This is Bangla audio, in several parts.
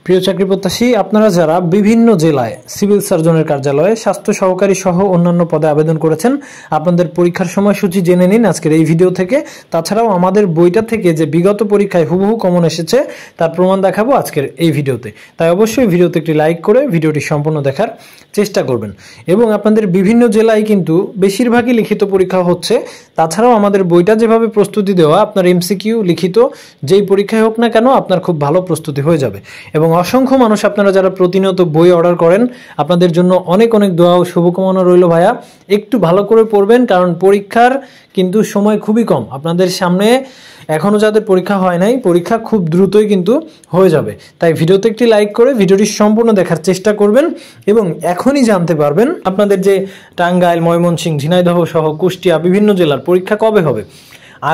প্রিয় চাকরি প্রত্যাশী, আপনারা যারা বিভিন্ন জেলায় সিভিল সার্জনের কার্যালয়ে স্বাস্থ্য সহকারী সহ অন্যান্য পদে আবেদন করেছেন, আপনাদের পরীক্ষার সময়সূচি জেনে নিন আজকের এই ভিডিও থেকে। তাছাড়াও আমাদের বইটা থেকে যে বিগত পরীক্ষায় হুবহু কমন এসেছে তার প্রমাণ দেখাবো আজকের এই ভিডিওতে। তাই অবশ্যই ভিডিওতে একটি লাইক করে ভিডিওটি সম্পূর্ণ দেখার চেষ্টা করবেন। এবং আপনাদের বিভিন্ন জেলায় কিন্তু বেশিরভাগই লিখিত পরীক্ষা হচ্ছে। তাছাড়াও আমাদের বইটা যেভাবে প্রস্তুতি দেওয়া, আপনার এমসিকিউ লিখিত যেই পরীক্ষায় হোক না কেন আপনার খুব ভালো প্রস্তুতি হয়ে যাবে। এবং অসংখ্য মানুষ আপনারা যারা প্রতিনিয়ত বই অর্ডার করেন, আপনাদের জন্য অনেক অনেক দোয়া ও শুভকামনা রইল ভাইয়া। একটু ভালো করে পড়বেন, কারণ পরীক্ষার কিন্তু সময় খুবই কম আপনাদের সামনে। এখনও যাদের পরীক্ষা হয় নাই, পরীক্ষা খুব দ্রুতই কিন্তু হয়ে যাবে। তাই ভিডিওতে একটি লাইক করে ভিডিওটি সম্পূর্ণ দেখার চেষ্টা করবেন এবং এখনই জানতে পারবেন আপনাদের যে টাঙ্গাইল, ময়মনসিংহ, ঝিনাইদহ সহ কুষ্টিয়া বিভিন্ন জেলার পরীক্ষা কবে হবে।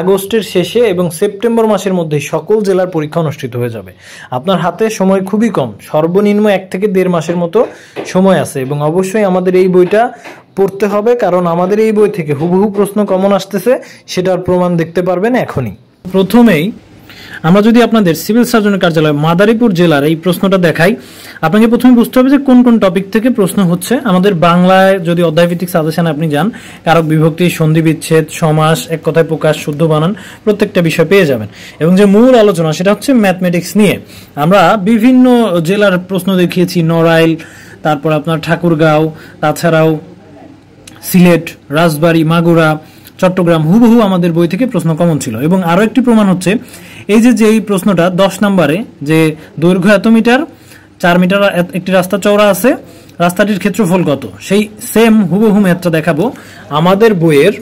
আগস্টের শেষে এবং সেপ্টেম্বর মাসের মধ্যে সকল জেলার পরীক্ষা অনুষ্ঠিত হয়ে যাবে। আপনার হাতে সময় খুবই কম, সর্বনিম্ন 1 থেকে 1.5 মাসের মতো সময় আছে। এবং অবশ্যই আমাদের এই বইটা পড়তে হবে, কারণ আমাদের এই বই থেকে হুবহু প্রশ্ন কমন আসতেছে, সেটার প্রমাণ দেখতে পারবেন এখনই। প্রথমেই আমরা যদি আপনাদের সিভিল সার্জনের কার্যালয় মাদারীপুর জেলার এই প্রশ্নটা দেখাই, আপনাকে প্রথমে বুঝতে হবে যে কোন কোন টপিক থেকে প্রশ্ন হচ্ছে। আমাদের বাংলায় যদি অধ্যায়ভিত্তিক সাজেশন আপনি যান, কারক বিভক্তি, সন্ধি বিচ্ছেদ, সমাস, এক কথায় প্রকাশ, শুদ্ধ বানান, প্রত্যেকটা বিষয় পেয়ে যাবেন। এবং যে মূল আলোচনা সেটা হচ্ছে ম্যাথমেটিক্স নিয়ে। আমরা বিভিন্ন জেলার প্রশ্ন দেখিয়েছি, নড়াইল, তারপর আপনার ঠাকুরগাঁও, তাছাড়াও সিলেট, রাজবাড়ী, মাগুরা, চট্টগ্রাম, হুবহু আমাদের বই থেকে প্রশ্ন কমন ছিল। এবং আরো একটি প্রমাণ হচ্ছে এই যেই প্রশ্নটা 10 নম্বরে, যে দৈর্ঘ্য এত মিটার, 4 মিটার একটি রাস্তা চওড়া আছে, রাস্তাটির ক্ষেত্রফল কত, সেই সেম হুবহু ম্যাথটা দেখাবো আমাদের বইয়ের।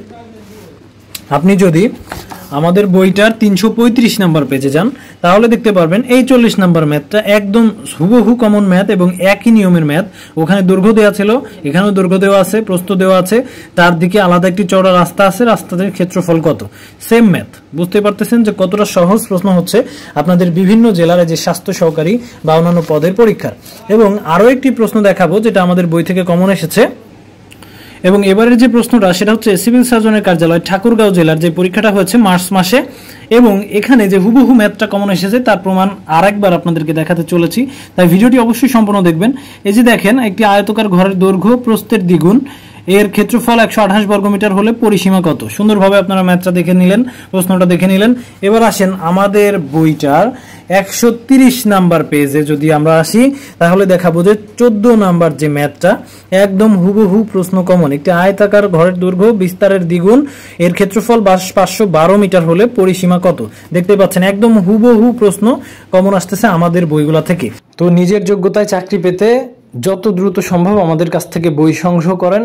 আপনি যদি আমাদের বইটার 335 নাম্বার পেজে যান, তাহলে দেখতে পারবেন এই 40 নাম্বার ম্যাথটা একদম হুবহু কমন ম্যাথ এবং একই নিয়মের ম্যাথ। ওখানে দৈর্ঘ্য দেওয়া ছিল, এখানেও দৈর্ঘ্য দেওয়া আছে, প্রস্থ দেওয়া আছে, তার দিকে আলাদা একটি চওড়া রাস্তা আছে, রাস্তাটির ক্ষেত্রফল কত, সেম ম্যাথ। বুঝতে পারতেছেন যে কতটা সহজ প্রশ্ন হচ্ছে আপনাদের বিভিন্ন জেলার যে স্বাস্থ্য সহকারী বা অন্যান্য পদের পরীক্ষার। এবং আরো একটি প্রশ্ন দেখাবো যেটা আমাদের বই থেকে কমন এসেছে। এবং এবারের যে প্রশ্নটা সেটা হচ্ছে সিভিল সার্জনের কার্যালয় ঠাকুরগাঁও জেলার যে পরীক্ষাটা হয়েছে মার্চ মাসে, এবং এখানে যে হুবহু ম্যাথটা কমন এসেছে তার প্রমাণ আরেকবার আপনাদেরকে দেখাতে চলেছি। তাই ভিডিওটি অবশ্যই সম্পূর্ণ দেখবেন। এই যে দেখেন, একটি আয়তাকার ঘরের দৈর্ঘ্য প্রস্থের দ্বিগুণ, এর ক্ষেত্রফল 128 বর্গমিটার হলে পরিসীমা কত। সুন্দরভাবে আপনারা ম্যাথটা দেখে নিলেন, প্রশ্নটা দেখে নিলেন। এবার আসেন আমাদের বইটার 130 নাম্বার পেজে যদি আমরা আসি, তাহলে দেখাবো যে 14 নাম্বার যে ম্যাথটা একদম হুবহু প্রশ্ন কমন। একটি আয়তাকার ঘরের দৈর্ঘ্য বিস্তারের দ্বিগুণ, এর ক্ষেত্রফল 512 মিটার হলে পরিসীমা কত। দেখতে পাচ্ছেন একদম হুবহু প্রশ্ন কমন আসতেছে আমাদের বইগুলা থেকে। তো নিজের যোগ্যতায় চাকরি পেতে যত দ্রুত সম্ভব আমাদের কাছ থেকে বই সংগ্রহ করেন।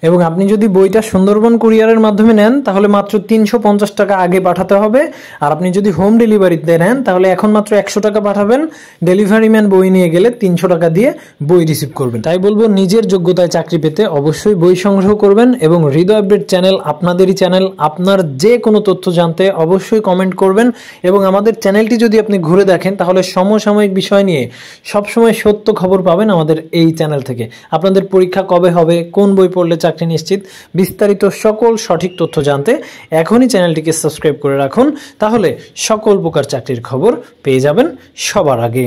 এবং আপনি যদি বইটা সুন্দরবন কুরিয়ারের মাধ্যমে নেন, তাহলে মাত্র 350 টাকা আগে পাঠাতে হবে। আর আপনি যদি হোম ডেলিভারিতে নেন, তাহলে এখন মাত্র 100 টাকা পাঠাবেন। ডেলিভারি ম্যান বই নিয়ে গেলে 300 টাকা দিয়ে বই রিসিভ করবেন। তাই বলবো, নিজের যোগ্যতায় চাকরি পেতে অবশ্যই বই সংগ্রহ করবেন। এবং হৃদয় আপডেট চ্যানেল আপনাদেরই চ্যানেল, আপনার যে কোনো তথ্য জানতে অবশ্যই কমেন্ট করবেন। এবং আমাদের চ্যানেলটি যদি আপনি ঘুরে দেখেন, তাহলে সমসাময়িক বিষয় নিয়ে সবসময় সত্য খবর পাবেন আমাদের এই চ্যানেল থেকে। আপনাদের পরীক্ষা কবে হবে, কোন বই পড়লে চাকরি নিশ্চিত, বিস্তারিত সকল সঠিক তথ্য জানতে এখনই চ্যানেলটিকে সাবস্ক্রাইব করে রাখুন। তাহলে সকল প্রকার চাকরির খবর পেয়ে যাবেন সবার আগে।